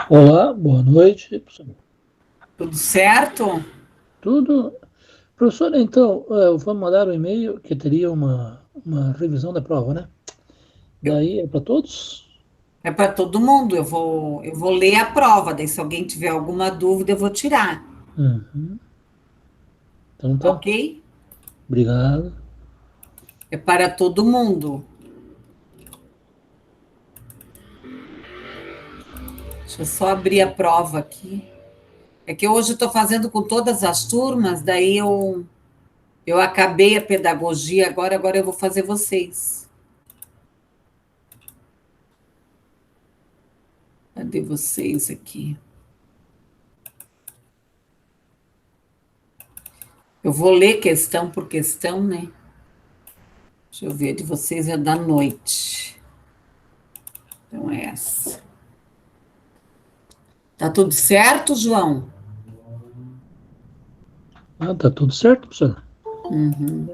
Olá, boa noite. Tudo certo? Tudo. Professora, então, eu vou mandar um e-mail que teria uma revisão da prova, né? Daí é para todos? É para todo mundo. Eu vou ler a prova, daí se alguém tiver alguma dúvida, eu vou tirar. Uhum. Então Tá tá. ok? Obrigado. É para todo mundo. Deixa eu só abrir a prova aqui. É que hoje eu estou fazendo com todas as turmas, daí eu acabei a pedagogia, agora eu vou fazer vocês. Cadê vocês aqui? Eu vou ler questão por questão, né? Deixa eu ver, de vocês é da noite. Então é essa. Tá tudo certo, João? Ah, tá tudo certo, professor? Uhum.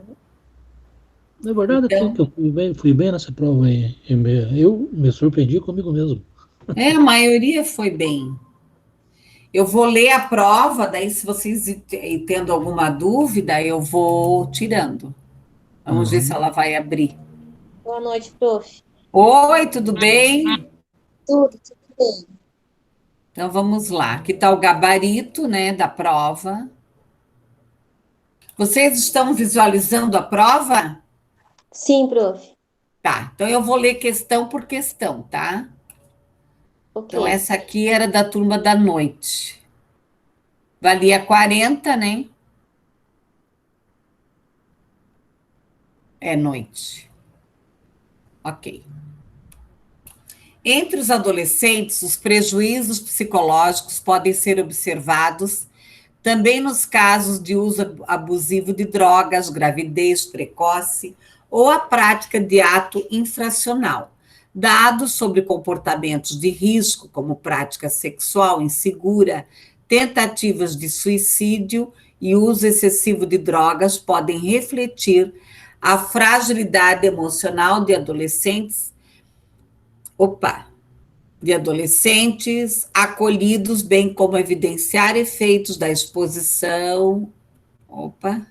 Na verdade, até que Então, eu fui bem nessa prova aí. Eu me surpreendi comigo mesmo. a maioria foi bem. Eu vou ler a prova, daí se vocês tendo alguma dúvida, eu vou tirando. Vamos ver se Uhum. ela vai abrir. Boa noite, prof. Oi, tudo bem? Tudo bem. Então vamos lá. Aqui está o gabarito, né, da prova. Vocês estão visualizando a prova? Sim, prof. Tá. Então eu vou ler questão por questão, tá? Ok. Então essa aqui era da turma da noite. Valia 40, né? É noite. Ok. Entre os adolescentes, os prejuízos psicológicos podem ser observados também nos casos de uso abusivo de drogas, gravidez precoce ou a prática de ato infracional. Dados sobre comportamentos de risco, como prática sexual insegura, tentativas de suicídio e uso excessivo de drogas, podem refletir a fragilidade emocional de adolescentes. Opa! De adolescentes acolhidos, bem como evidenciar efeitos da exposição, opa,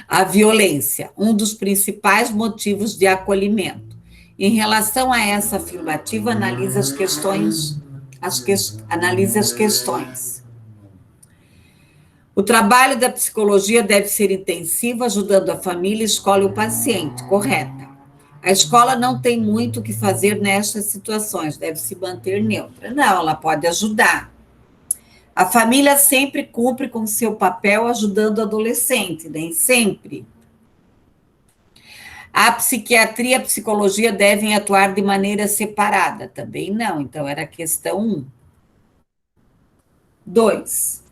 à violência, um dos principais motivos de acolhimento. Em relação a essa afirmativa, analise as questões. O trabalho da psicologia deve ser intensivo, ajudando a família, a escola e o paciente, correta. A escola não tem muito o que fazer nestas situações, deve se manter neutra. Não, ela pode ajudar. A família sempre cumpre com seu papel ajudando o adolescente, nem sempre. A psiquiatria e a psicologia devem atuar de maneira separada, também não. Então, era a questão 1. 2.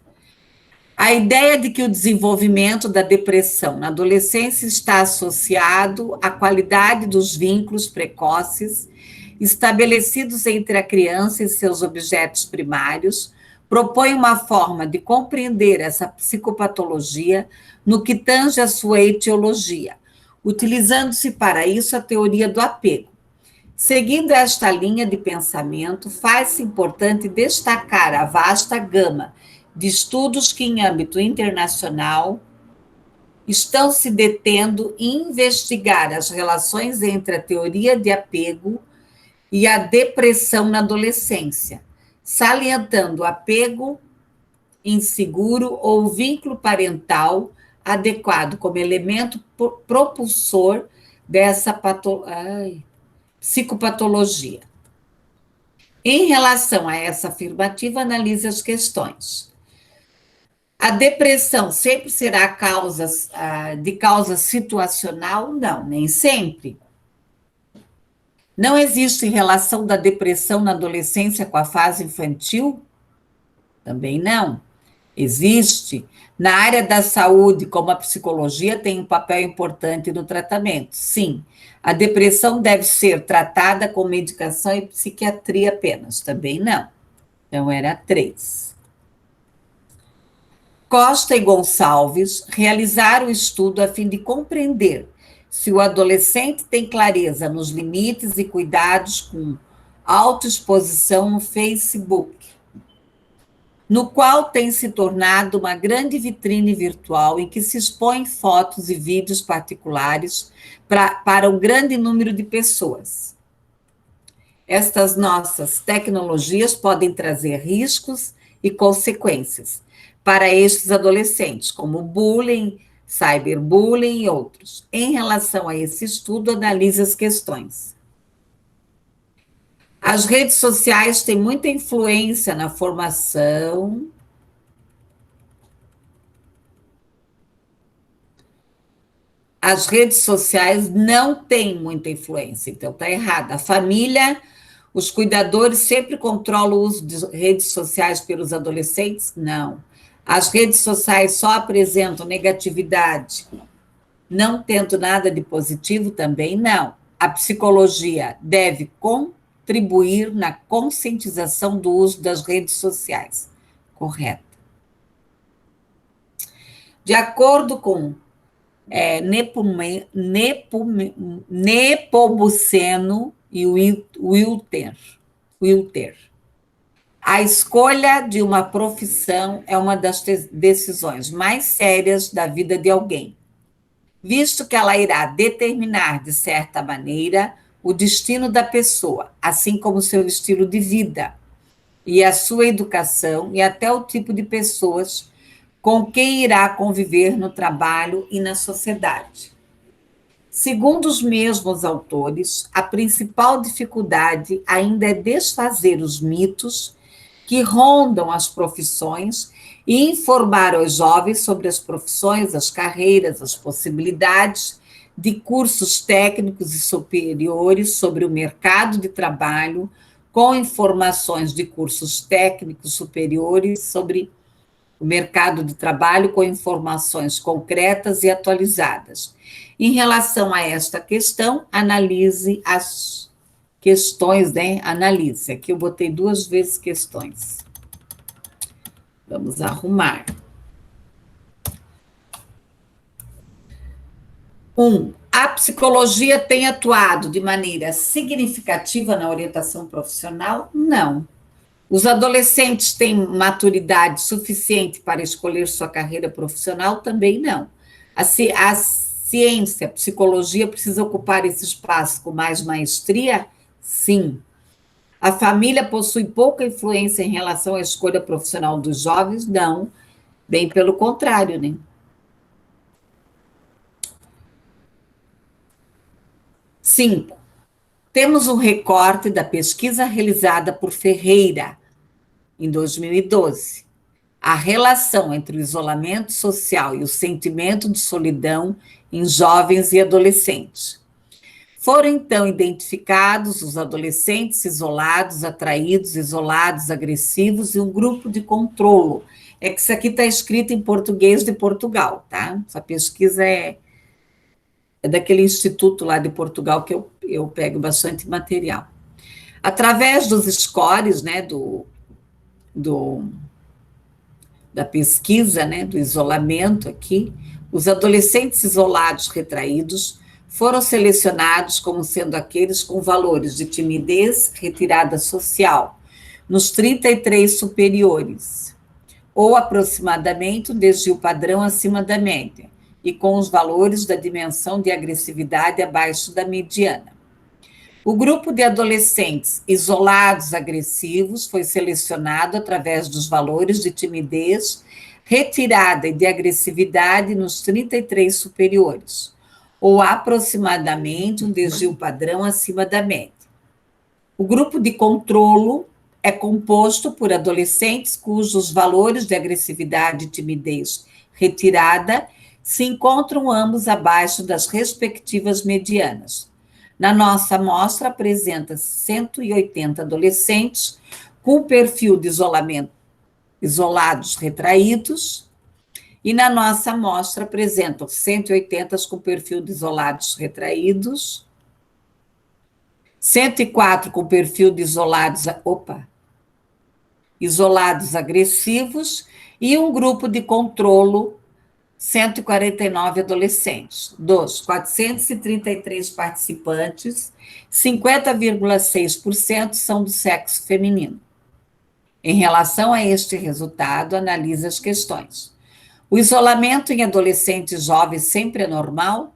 A ideia de que o desenvolvimento da depressão na adolescência está associado à qualidade dos vínculos precoces estabelecidos entre a criança e seus objetos primários propõe uma forma de compreender essa psicopatologia no que tange a sua etiologia, utilizando-se para isso a teoria do apego. Seguindo esta linha de pensamento, faz-se importante destacar a vasta gama de estudos que, em âmbito internacional, estão se detendo em investigar as relações entre a teoria de apego e a depressão na adolescência, salientando o apego inseguro ou vínculo parental adequado como elemento propulsor dessa psicopatologia. Em relação a essa afirmativa, analise as questões. A depressão sempre será de causa situacional? Não, nem sempre. Não existe relação da depressão na adolescência com a fase infantil? Também não. Existe. Na área da saúde, como a psicologia tem um papel importante no tratamento. Sim, a depressão deve ser tratada com medicação e psiquiatria apenas. Também não. Então, era 3. Costa e Gonçalves realizaram o estudo a fim de compreender se o adolescente tem clareza nos limites e cuidados com autoexposição no Facebook, no qual tem se tornado uma grande vitrine virtual em que se expõem fotos e vídeos particulares para um grande número de pessoas. Estas nossas tecnologias podem trazer riscos e consequências para estes adolescentes, como bullying, cyberbullying e outros. Em relação a esse estudo, analise as questões. As redes sociais têm muita influência na formação. As redes sociais não têm muita influência, então está errado. A família, os cuidadores sempre controlam o uso de redes sociais pelos adolescentes? Não. As redes sociais só apresentam negatividade, não tendo nada de positivo? Também não. A psicologia deve contribuir na conscientização do uso das redes sociais. Correto. De acordo com Nepomuceno e Wilter, a escolha de uma profissão é uma das decisões mais sérias da vida de alguém, visto que ela irá determinar, de certa maneira, o destino da pessoa, assim como seu estilo de vida, e a sua educação, e até o tipo de pessoas com quem irá conviver no trabalho e na sociedade. Segundo os mesmos autores, a principal dificuldade ainda é desfazer os mitos que rondam as profissões e informar os jovens sobre as profissões, as carreiras, as possibilidades de cursos técnicos e superiores sobre o mercado de trabalho, com informações de cursos técnicos superiores sobre o mercado de trabalho, com informações concretas e atualizadas. Em relação a esta questão, analise as questões, né? Analise. Aqui eu botei 2 vezes questões. Vamos arrumar. 1. A psicologia tem atuado de maneira significativa na orientação profissional? Não. Os adolescentes têm maturidade suficiente para escolher sua carreira profissional? Também não. A ciência, a psicologia precisa ocupar esse espaço com mais maestria? Sim. A família possui pouca influência em relação à escolha profissional dos jovens? Não. Bem pelo contrário, né? 5. Temos um recorte da pesquisa realizada por Ferreira, em 2012. A relação entre o isolamento social e o sentimento de solidão em jovens e adolescentes. Foram, então, identificados os adolescentes isolados, atraídos, isolados, agressivos e um grupo de controlo. É que isso aqui está escrito em português de Portugal, tá? Essa pesquisa é daquele instituto lá de Portugal que eu pego bastante material. Através dos scores, né, da pesquisa, né, do isolamento aqui, os adolescentes isolados retraídos foram selecionados como sendo aqueles com valores de timidez, retirada social, nos 33 superiores, ou aproximadamente um desvio padrão acima da média, e com os valores da dimensão de agressividade abaixo da mediana. O grupo de adolescentes isolados agressivos foi selecionado através dos valores de timidez, retirada e de agressividade nos 33 superiores, ou aproximadamente um desvio padrão acima da média. O grupo de controlo é composto por adolescentes cujos valores de agressividade e timidez retirada se encontram ambos abaixo das respectivas medianas. Na nossa amostra, apresenta 180 adolescentes com perfil de isolamento, isolados retraídos, e na nossa amostra apresentam 180 com perfil de isolados retraídos, 104 com perfil de isolados agressivos, e um grupo de controlo 149 adolescentes. Dos 433 participantes, 50,6% são do sexo feminino. Em relação a este resultado, analise as questões. O isolamento em adolescentes jovens sempre é normal?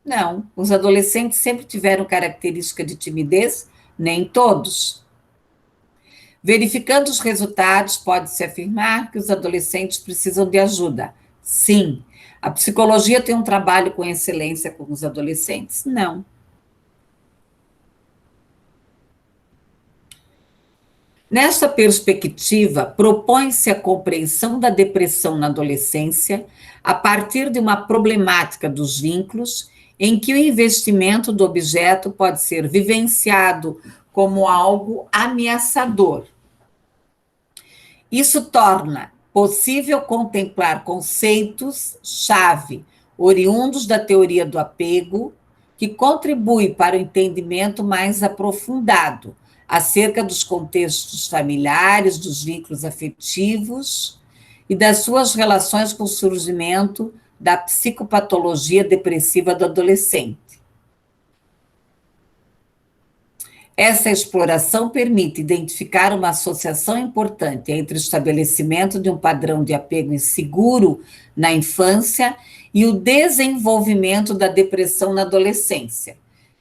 Não. Os adolescentes sempre tiveram característica de timidez? Nem todos. Verificando os resultados, pode-se afirmar que os adolescentes precisam de ajuda? Sim. A psicologia tem um trabalho com excelência com os adolescentes? Não. Nesta perspectiva, propõe-se a compreensão da depressão na adolescência a partir de uma problemática dos vínculos em que o investimento do objeto pode ser vivenciado como algo ameaçador. Isso torna possível contemplar conceitos-chave oriundos da teoria do apego, que contribui para o entendimento mais aprofundado acerca dos contextos familiares, dos vínculos afetivos e das suas relações com o surgimento da psicopatologia depressiva do adolescente. Essa exploração permite identificar uma associação importante entre o estabelecimento de um padrão de apego inseguro na infância e o desenvolvimento da depressão na adolescência.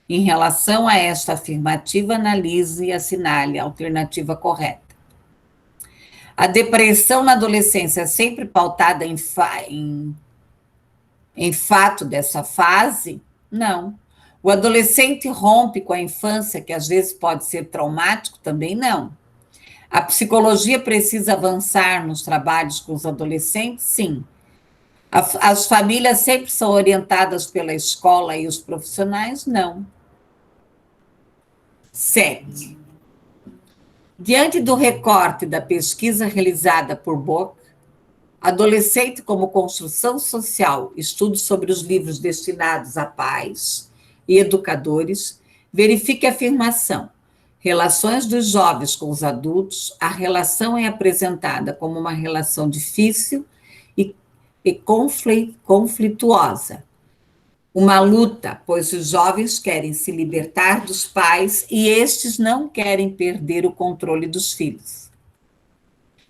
Em relação a esta afirmativa, analise e assinale a alternativa correta. A depressão na adolescência é sempre pautada em fato dessa fase? Não. O adolescente rompe com a infância, que às vezes pode ser traumático? Também não. A psicologia precisa avançar nos trabalhos com os adolescentes? Sim. As famílias sempre são orientadas pela escola e os profissionais? Não. 7. Diante do recorte da pesquisa realizada por Bock, Adolescente como Construção Social, estudos sobre os livros destinados a pais e educadores, verifique a afirmação: relações dos jovens com os adultos, a relação é apresentada como uma relação difícil e conflituosa. Uma luta, pois os jovens querem se libertar dos pais e estes não querem perder o controle dos filhos.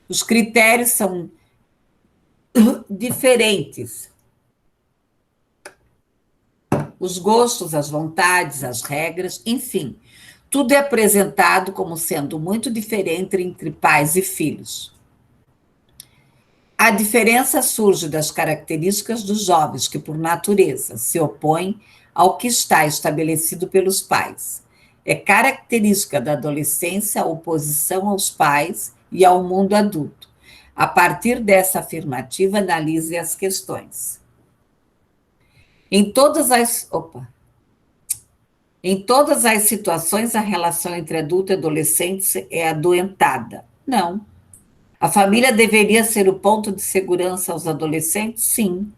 Os critérios são diferentes. Os gostos, as vontades, as regras, enfim, tudo é apresentado como sendo muito diferente entre pais e filhos. A diferença surge das características dos jovens que, por natureza, se opõem ao que está estabelecido pelos pais. É característica da adolescência a oposição aos pais e ao mundo adulto. A partir dessa afirmativa, analise as questões. Em todas as situações, a relação entre adulto e adolescente é adoentada? Não. A família deveria ser o ponto de segurança aos adolescentes? Sim.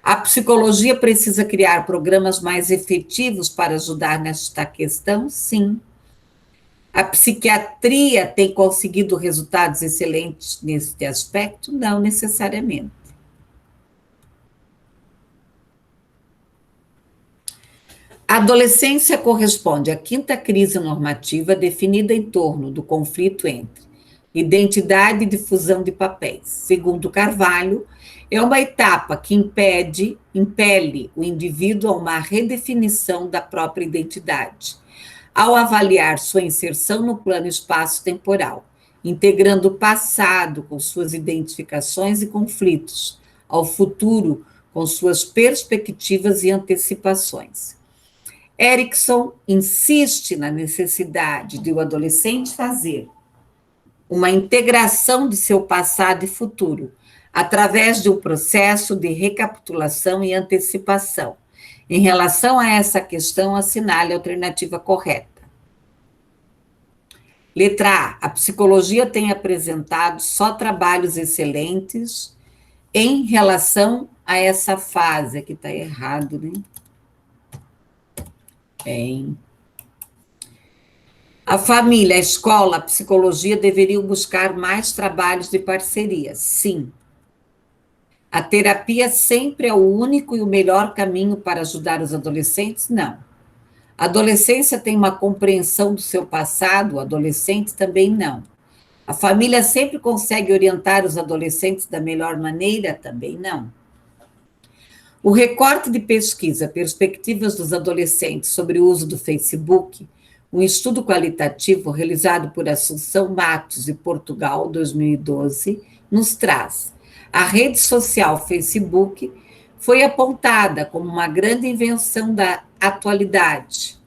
A psicologia precisa criar programas mais efetivos para ajudar nesta questão? Sim. A psiquiatria tem conseguido resultados excelentes neste aspecto? Não necessariamente. A adolescência corresponde à quinta crise normativa definida em torno do conflito entre identidade e difusão de papéis. Segundo Carvalho, é uma etapa que impele o indivíduo a uma redefinição da própria identidade, ao avaliar sua inserção no plano espaço-temporal, integrando o passado com suas identificações e conflitos, ao futuro com suas perspectivas e antecipações. Erikson insiste na necessidade de o adolescente fazer uma integração de seu passado e futuro, através de um processo de recapitulação e antecipação. Em relação a essa questão, assinale a alternativa correta. Letra A. A psicologia tem apresentado só trabalhos excelentes em relação a essa fase. Aqui está errado, né? Bem. A família, a escola, a psicologia deveriam buscar mais trabalhos de parceria. Sim. A terapia sempre é o único e o melhor caminho para ajudar os adolescentes? Não. A adolescência tem uma compreensão do seu passado, o adolescente também não. A família sempre consegue orientar os adolescentes da melhor maneira? Também não. O recorte de pesquisa Perspectivas dos Adolescentes sobre o uso do Facebook, um estudo qualitativo realizado por Assunção Matos e Portugal, 2012, nos traz. A rede social Facebook foi apontada como uma grande invenção da atualidade,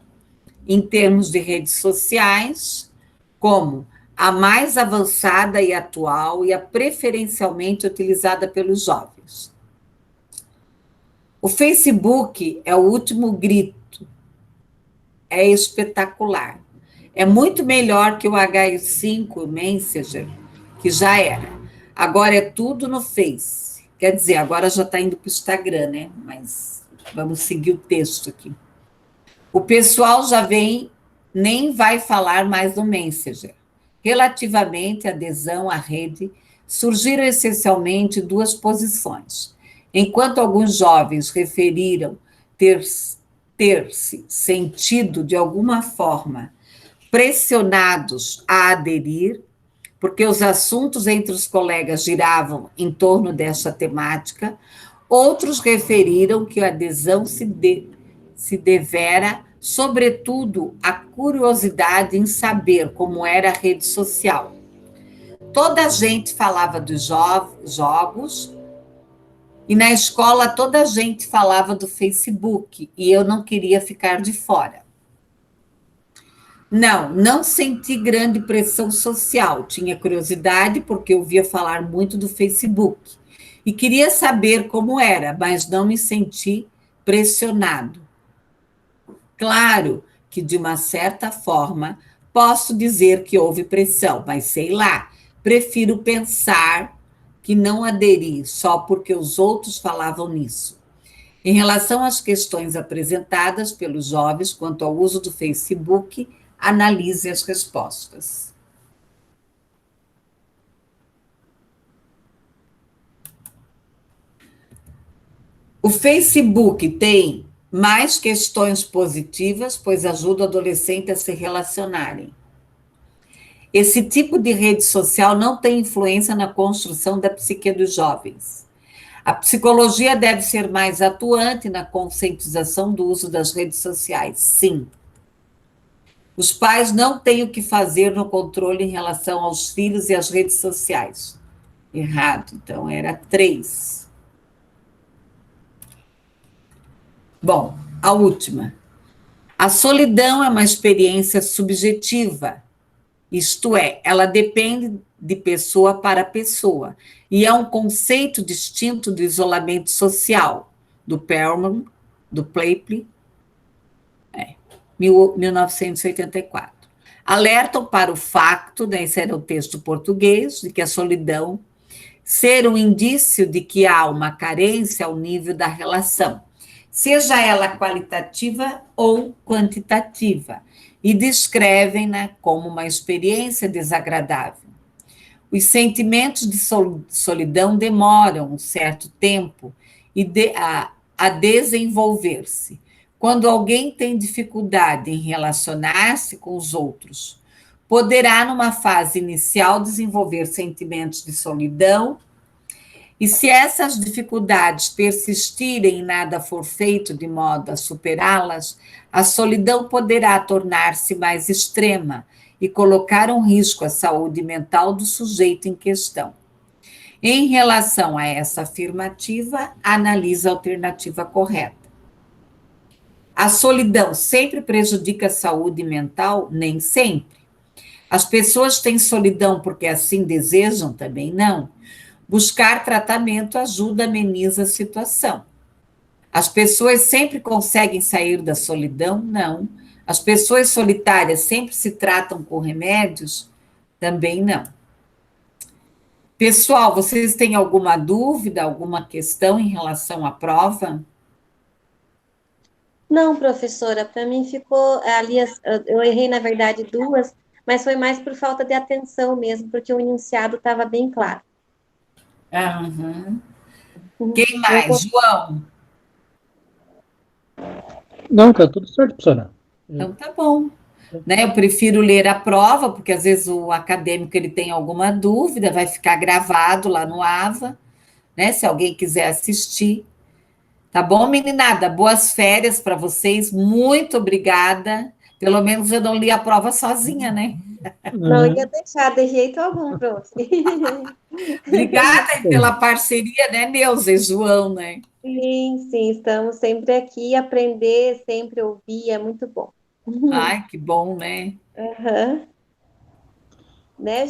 em termos de redes sociais, como a mais avançada e atual e a preferencialmente utilizada pelos jovens. O Facebook é o último grito, é espetacular. É muito melhor que o H5 Messenger, que já era. Agora é tudo no Face. Quer dizer, agora já está indo para o Instagram, né? Mas vamos seguir o texto aqui. O pessoal já vem, nem vai falar mais no Messenger. Relativamente à adesão à rede, surgiram essencialmente duas posições. Enquanto alguns jovens referiram ter-se sentido, de alguma forma, pressionados a aderir, porque os assuntos entre os colegas giravam em torno dessa temática, outros referiram que a adesão se devera, sobretudo, à curiosidade em saber como era a rede social. Toda a gente falava dos jogos, e na escola toda a gente falava do Facebook, e eu não queria ficar de fora. Não senti grande pressão social, tinha curiosidade porque eu ouvia falar muito do Facebook, e queria saber como era, mas não me senti pressionado. Claro que, de uma certa forma, posso dizer que houve pressão, mas sei lá, prefiro pensar que não aderi só porque os outros falavam nisso. Em relação às questões apresentadas pelos jovens quanto ao uso do Facebook, analise as respostas. O Facebook tem mais questões positivas, pois ajuda o adolescente a se relacionarem. Esse tipo de rede social não tem influência na construção da psique dos jovens. A psicologia deve ser mais atuante na conscientização do uso das redes sociais, sim. Os pais não têm o que fazer no controle em relação aos filhos e às redes sociais. Errado, então era 3. Bom, a última. A solidão é uma experiência subjetiva, isto é, ela depende de pessoa para pessoa, e é um conceito distinto do isolamento social, do Perlman, do Plaipley, 1984. Alertam para o facto, esse era o texto português, de que a solidão ser um indício de que há uma carência ao nível da relação, seja ela qualitativa ou quantitativa, e descrevem-na como uma experiência desagradável. Os sentimentos de solidão demoram um certo tempo a desenvolver-se. Quando alguém tem dificuldade em relacionar-se com os outros, poderá, numa fase inicial, desenvolver sentimentos de solidão, e se essas dificuldades persistirem e nada for feito de modo a superá-las, a solidão poderá tornar-se mais extrema e colocar um risco à saúde mental do sujeito em questão. Em relação a essa afirmativa, analise a alternativa correta. A solidão sempre prejudica a saúde mental? Nem sempre. As pessoas têm solidão porque assim desejam? Também não. Buscar tratamento ajuda, ameniza a situação. As pessoas sempre conseguem sair da solidão? Não. As pessoas solitárias sempre se tratam com remédios? Também não. Pessoal, vocês têm alguma dúvida, alguma questão em relação à prova? Não, professora, para mim ficou ali, eu errei, na verdade, 2, mas foi mais por falta de atenção mesmo, porque o enunciado estava bem claro. Uhum. Quem mais? João? Não, tá tudo certo, professora. Então tá bom. Né, eu prefiro ler a prova, porque às vezes o acadêmico ele tem alguma dúvida, vai ficar gravado lá no AVA, né? Se alguém quiser assistir. Tá bom, meninada? Boas férias para vocês. Muito obrigada. Pelo menos eu não li a prova sozinha, né? Não ia Uhum. deixar de jeito algum, prof. Obrigada pela parceria, né, Neuza e João, né? Sim, sim, estamos sempre aqui, aprender, sempre ouvir, é muito bom. Ai, que bom, né? Aham. Né,